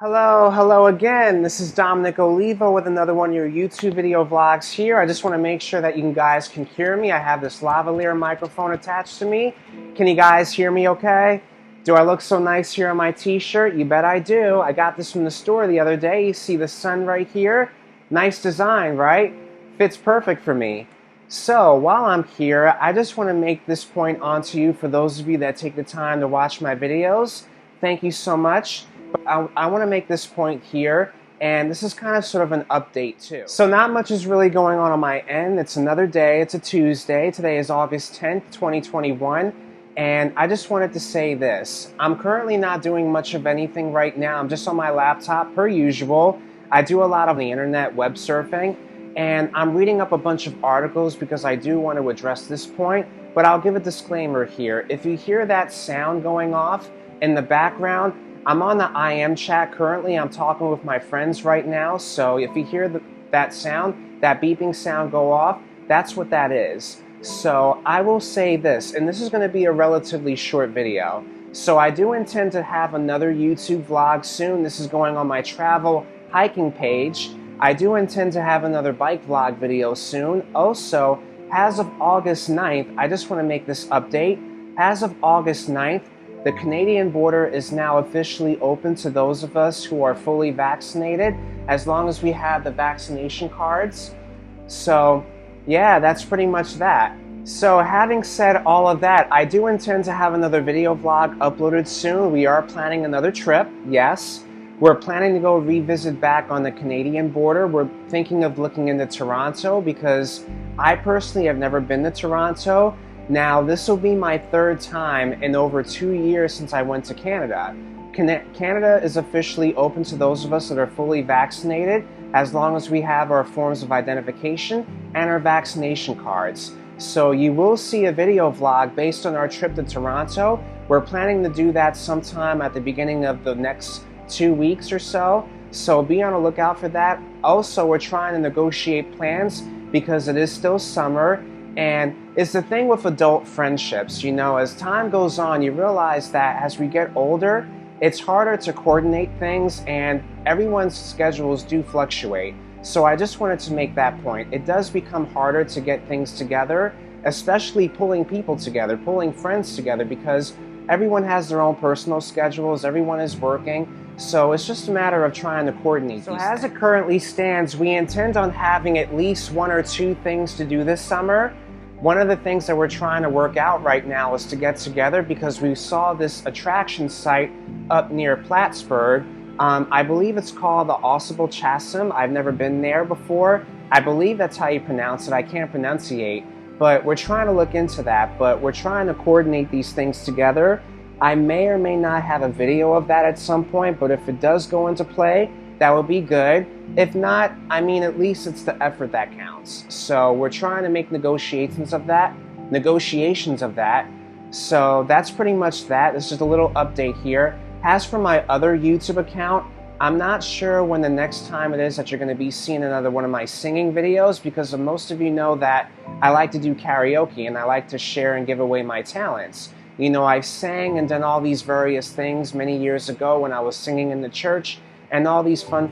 Hello again. This is Dominic Oliva with another one of your YouTube video vlogs here. I just want to make sure that you guys can hear me. I have this lavalier microphone attached to me. Can you guys hear me okay? Do I look so nice here on my t-shirt? You bet I do. I got this from the store the other day. You see the sun right here? Nice design, right? Fits perfect for me. So while I'm here, I just want to make this point onto you for those of you that take the time to watch my videos. Thank you so much. But I want to make this point here, and this is kind of sort of an update too. So not much is really going on my end. It's another day. It's a Tuesday. Today is August 10th, 2021, and I just wanted to say this. I'm currently not doing much of anything right now. I'm just on my laptop per usual. I do a lot on the internet, web surfing, and I'm reading up a bunch of articles because I do want to address this point, but I'll give a disclaimer here. If you hear that sound going off in the background, I'm on the IM chat currently. I'm talking with my friends right now, so if you hear that sound, that beeping sound go off, that's what that is. So I will say this, and this is going to be a relatively short video. So I do intend to have another YouTube vlog soon. This is going on my travel hiking page. I do intend to have another bike vlog video soon. Also, as of August 9th, I just want to make this update. As of August 9th, the Canadian border is now officially open to those of us who are fully vaccinated, as long as we have the vaccination cards. So, yeah, that's pretty much that. So, having said all of that, I do intend to have another video vlog uploaded soon. We are planning another trip, yes. We're planning to go revisit back on the Canadian border. We're thinking of looking into Toronto because I personally have never been to Toronto. Now, this will be my third time in over 2 years since I went to Canada. Canada is officially open to those of us that are fully vaccinated, as long as we have our forms of identification and our vaccination cards. So you will see a video vlog based on our trip to Toronto. We're planning to do that sometime at the beginning of the next 2 weeks or so. So be on the lookout for that. Also, we're trying to negotiate plans because it is still summer. And it's the thing with adult friendships, you know, as time goes on, you realize that as we get older, it's harder to coordinate things and everyone's schedules do fluctuate. So I just wanted to make that point. It does become harder to get things together, especially pulling people together, pulling friends together, because everyone has their own personal schedules, everyone is working. So it's just a matter of trying to coordinate. So as it currently stands, we intend on having at least 1 or 2 things to do this summer. One of the things that we're trying to work out right now is to get together because we saw this attraction site up near Plattsburgh. I believe it's called the Ausable Chasm. I've never been there before. I believe that's how you pronounce it. I can't pronunciate, but we're trying to look into that. But we're trying to coordinate these things together. I may or may not have a video of that at some point, but if it does go into play, that would be good. If not, I mean, at least it's the effort that counts. So we're trying to make negotiations of that. So that's pretty much that. It's just a little update here. As for my other YouTube account, I'm not sure when the next time it is that you're going to be seeing another one of my singing videos, because most of you know that I like to do karaoke and I like to share and give away my talents. You know, I sang and done all these various things many years ago when I was singing in the church and all these fun,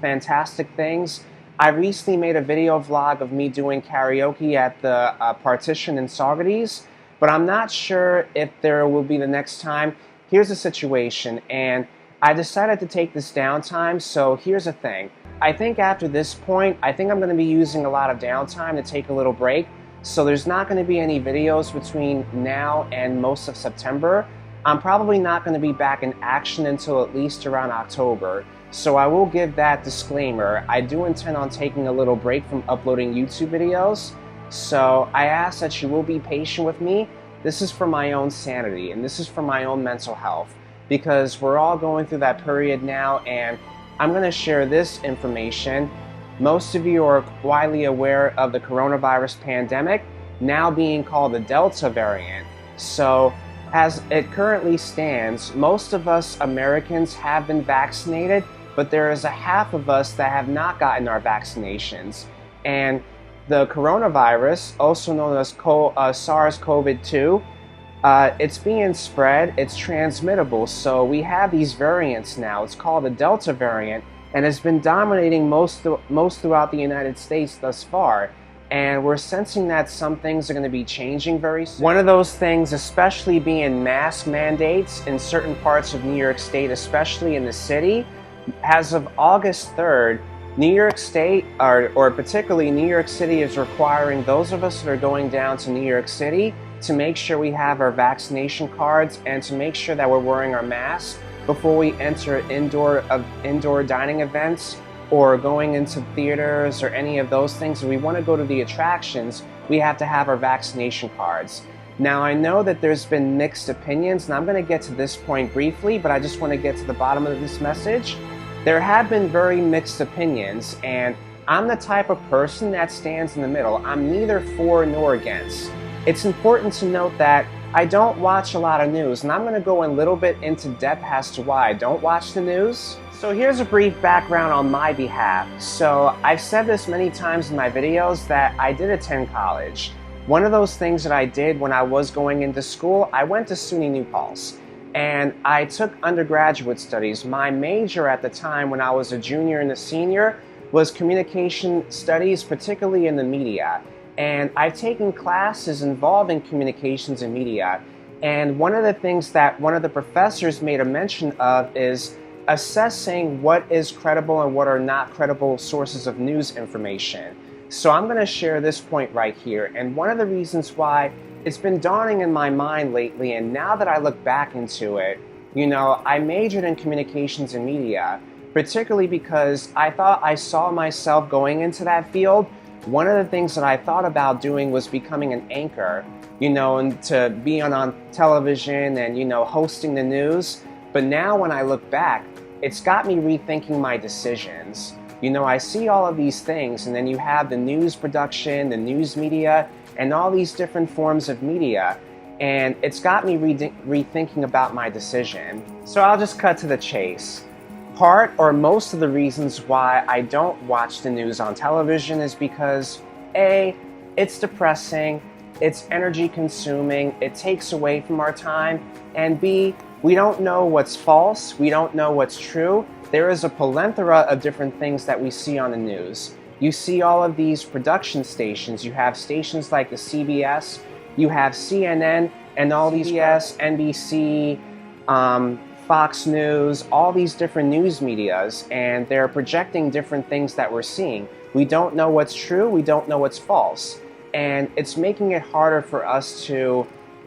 fantastic things. I recently made a video vlog of me doing karaoke at the Partition in Saugerties, but I'm not sure if there will be the next time. Here's the situation, and I decided to take this downtime, so here's the thing. I think after this point, I think I'm going to be using a lot of downtime to take a little break. So there's not going to be any videos between now and most of September. I'm probably not going to be back in action until at least around October. So I will give that disclaimer. I do intend on taking a little break from uploading YouTube videos. So I ask that you will be patient with me. This is for my own sanity and this is for my own mental health, because we're all going through that period now, and I'm going to share this information. Most of you are widely aware of the coronavirus pandemic now being called the Delta variant. So as it currently stands, most of us Americans have been vaccinated, but there is a half of us that have not gotten our vaccinations. And the coronavirus, also known as SARS-CoV-2, It's being spread, it's transmittable, so we have these variants now. It's called the Delta variant, and it's been dominating most throughout the United States thus far. And we're sensing that some things are going to be changing very soon. One of those things, especially being mask mandates in certain parts of New York State, especially in the city. As of August 3rd, New York State, or particularly New York City, is requiring those of us that are going down to New York City to make sure we have our vaccination cards and to make sure that we're wearing our masks before we enter indoor dining events or going into theaters or any of those things. If we want to go to the attractions, we have to have our vaccination cards. Now, I know that there's been mixed opinions, and I'm going to get to this point briefly, but I just want to get to the bottom of this message. There have been very mixed opinions, and I'm the type of person that stands in the middle. I'm neither for nor against. It's important to note that I don't watch a lot of news, and I'm going to go a little bit into depth as to why I don't watch the news. So here's a brief background on my behalf. So I've said this many times in my videos that I did attend college. One of those things that I did when I was going into school, I went to SUNY New Paltz, and I took undergraduate studies. My major at the time when I was a junior and a senior was communication studies, particularly in the media. And I've taken classes involving communications and media. And one of the things that one of the professors made a mention of is assessing what is credible and what are not credible sources of news information. So I'm going to share this point right here. And one of the reasons why it's been dawning in my mind lately, and now that I look back into it, you know, I majored in communications and media, particularly because I thought I saw myself going into that field. One of the things that I thought about doing was becoming an anchor, you know, and to be on television and, you know, hosting the news. But now when I look back, it's got me rethinking my decisions. You know, I see all of these things, and then you have the news production, the news media, and all these different forms of media. And it's got me rethinking about my decision. So I'll just cut to the chase. Part or most of the reasons why I don't watch the news on television is because A, it's depressing, it's energy consuming, it takes away from our time, and B, we don't know what's false, we don't know what's true. There is a plethora of different things that we see on the news. You see all of these production stations. You have stations like the CBS, you have CNN, and all these CBS, NBC, Fox News, all these different news medias, and they're projecting different things that we're seeing. We don't know what's true, we don't know what's false. And it's making it harder for us to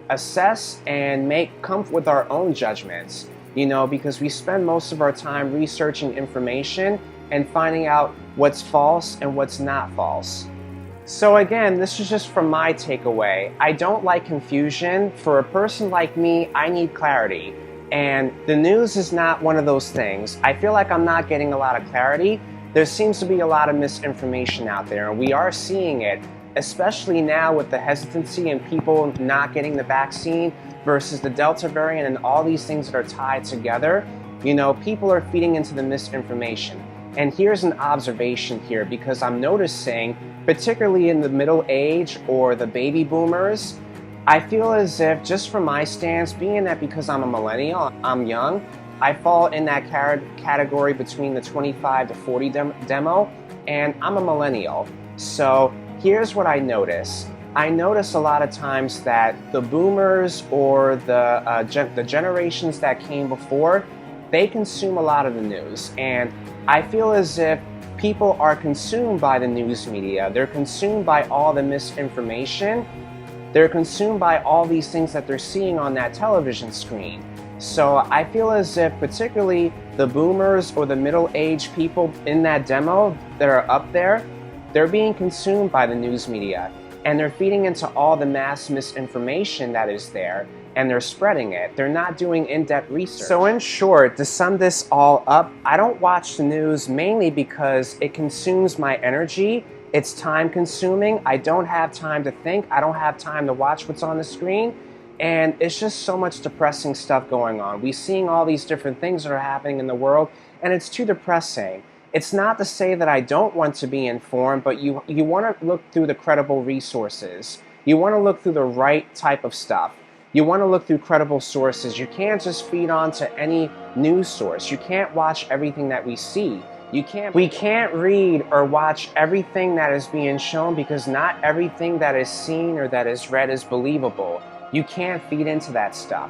assess and come with our own judgments, you know, because we spend most of our time researching information and finding out what's false and what's not false. So again, this is just from my takeaway. I don't like confusion. For a person like me, I need clarity. And the news is not one of those things. I feel like I'm not getting a lot of clarity. There seems to be a lot of misinformation out there, and we are seeing it, especially now with the hesitancy and people not getting the vaccine versus the Delta variant and all these things that are tied together. You know, people are feeding into the misinformation. And here's an observation here, because I'm noticing, particularly in the middle age or the baby boomers, I feel as if, just from my stance, being that because I'm a millennial, I'm young, I fall in that category between the 25 to 40 demo, and I'm a millennial. So here's what I notice. I notice a lot of times that the boomers or the generations that came before, they consume a lot of the news. And I feel as if people are consumed by the news media. They're consumed by all the misinformation. They're consumed by all these things that they're seeing on that television screen. So I feel as if particularly the boomers or the middle-aged people in that demo that are up there, they're being consumed by the news media, and they're feeding into all the mass misinformation that is there, and they're spreading it. They're not doing in-depth research. So in short, to sum this all up, I don't watch the news mainly because it consumes my energy. It's time consuming. I don't have time to think. I don't have time to watch what's on the screen. And it's just so much depressing stuff going on. We're seeing all these different things that are happening in the world, and it's too depressing. It's not to say that I don't want to be informed, but you want to look through the credible resources. You want to look through the right type of stuff. You want to look through credible sources. You can't just feed on to any news source. You can't watch everything that we see. We can't read or watch everything that is being shown, because not everything that is seen or that is read is believable. You can't feed into that stuff.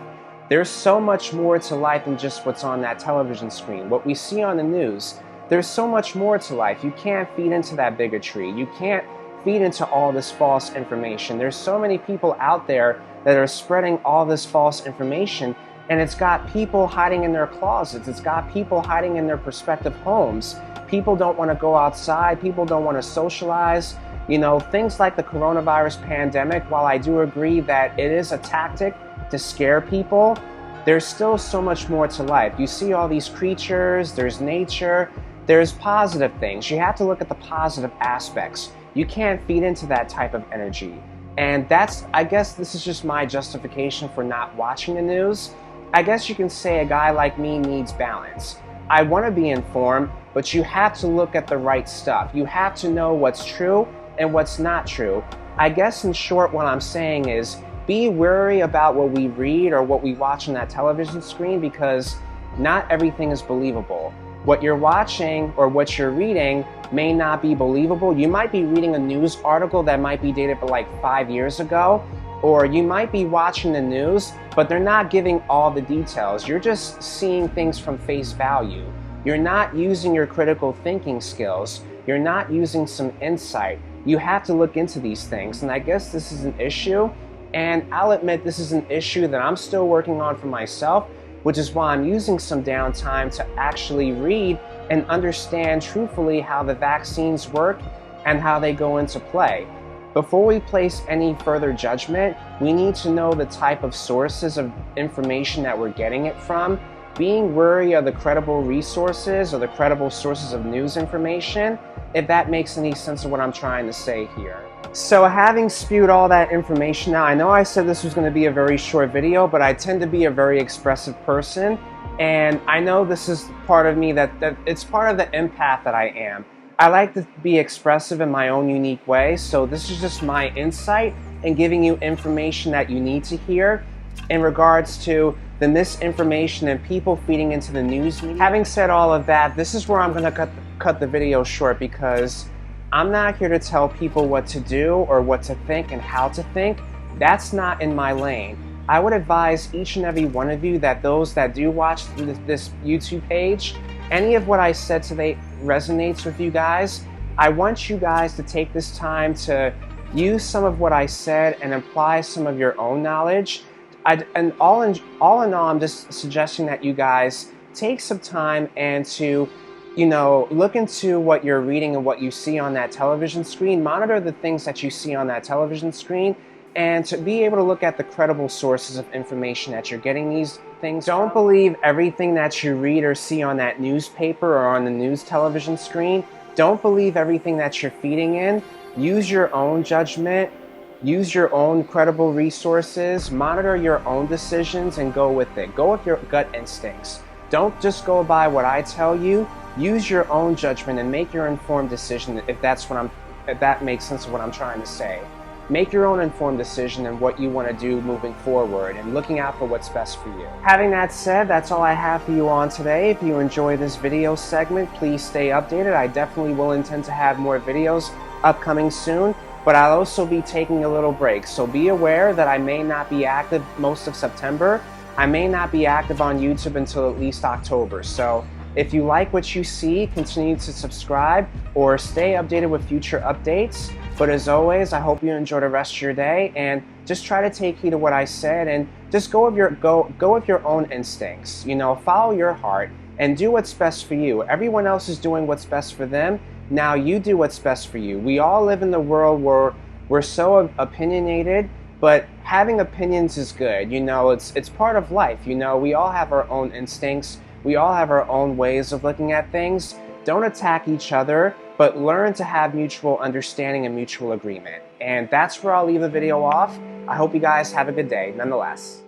There's so much more to life than just what's on that television screen. What we see on the news, there's so much more to life. You can't feed into that bigotry. You can't feed into all this false information. There's so many people out there that are spreading all this false information, and it's got people hiding in their closets. It's got people hiding in their prospective homes. People don't want to go outside. People don't want to socialize. You know, things like the coronavirus pandemic, while I do agree that it is a tactic to scare people, there's still so much more to life. You see all these creatures, there's nature, there's positive things. You have to look at the positive aspects. You can't feed into that type of energy. And I guess this is just my justification for not watching the news. I guess you can say a guy like me needs balance. I want to be informed, but you have to look at the right stuff. You have to know what's true and what's not true. I guess in short, what I'm saying is be wary about what we read or what we watch on that television screen, because not everything is believable. What you're watching or what you're reading may not be believable. You might be reading a news article that might be dated for like 5 years ago, or you might be watching the news, but they're not giving all the details. You're just seeing things from face value. You're not using your critical thinking skills. You're not using some insight. You have to look into these things, and I guess this is an issue, and I'll admit this is an issue that I'm still working on for myself, which is why I'm using some downtime to actually read and understand truthfully how the vaccines work and how they go into play. Before we place any further judgment, we need to know the type of sources of information that we're getting it from, being wary of the credible resources or the credible sources of news information, if that makes any sense of what I'm trying to say here. So having spewed all that information out, I know I said this was going to be a very short video, but I tend to be a very expressive person, and I know this is part of me that it's part of the empath that I am. I like to be expressive in my own unique way, so this is just my insight and giving you information that you need to hear in regards to the misinformation and people feeding into the news media. Having said all of that, this is where I'm going to cut the video short, because I'm not here to tell people what to do or what to think and how to think. That's not in my lane. I would advise each and every one of you that those that do watch this YouTube page, any of what I said today resonates with you guys, I want you guys to take this time to use some of what I said and apply some of your own knowledge. And all in all, I'm just suggesting that you guys take some time and to, you know, look into what you're reading and what you see on that television screen. Monitor the things that you see on that television screen, and to be able to look at the credible sources of information that you're getting these things. Don't believe everything that you read or see on that newspaper or on the news television screen. Don't believe everything that you're feeding in. Use your own judgment. Use your own credible resources. Monitor your own decisions and go with it. Go with your gut instincts. Don't just go by what I tell you. Use your own judgment and make your informed decision, if that makes sense of what I'm trying to say. Make your own informed decision in what you want to do moving forward and looking out for what's best for you. Having that said, that's all I have for you on today. If you enjoy this video segment, please stay updated. I definitely will intend to have more videos upcoming soon, but I'll also be taking a little break. So be aware that I may not be active most of September. I may not be active on YouTube until at least October. So if you like what you see, continue to subscribe or stay updated with future updates. But as always, I hope you enjoy the rest of your day, and just try to take heed of what I said and just go with your own instincts. You know, follow your heart and do what's best for you. Everyone else is doing what's best for them. Now you do what's best for you. We all live in the world where we're so opinionated, but having opinions is good. You know, it's part of life. You know, we all have our own instincts. We all have our own ways of looking at things. Don't attack each other, but learn to have mutual understanding and mutual agreement. And that's where I'll leave the video off. I hope you guys have a good day nonetheless.